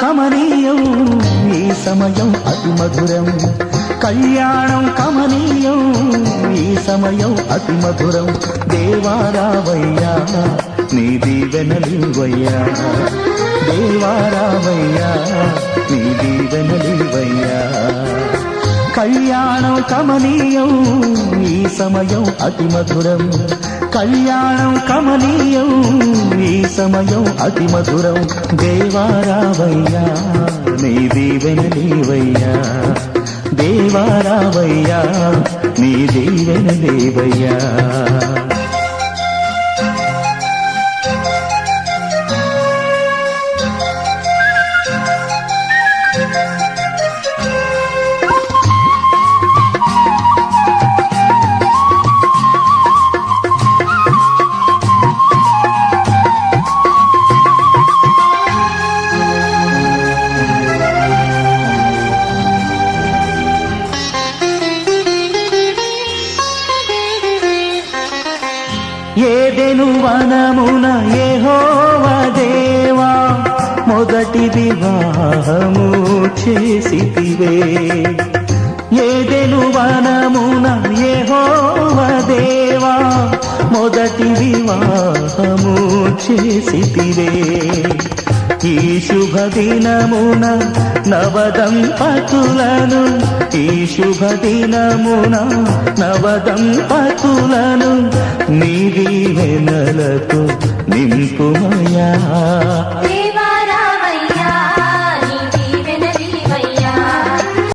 కమనీయం ఈ సమయం అతి మధురం కళ్యాణం కమనీయం ఈ సమయం అతి మధురం దేవారావయ్యా నీ దీవెనలివయ్యా దేవారావయ్యా నీ దీవెనలివయ్యా కళ్యాణం కమనీయం ఈ సమయం అతి మధురం కళ్యాణం కమనీయం ఈ సమయం అతి మధురం దేవారావయ్యా నీ దీవెనలివయ్యా దేవారావయ్యా నీ దీవెనలివయ్యా ఏదెను వనమున యెహోవా దేవా మొదటి వివాహము చేసితివే ఏదెను వనమున యెహోవా దేవా మొదటి వివాహము చేసితివే ఈ శుభదినమున నవదంపతులను ఈ శుభదినమున నవదంపతులను నీ దీవెనలతో నింపుమయా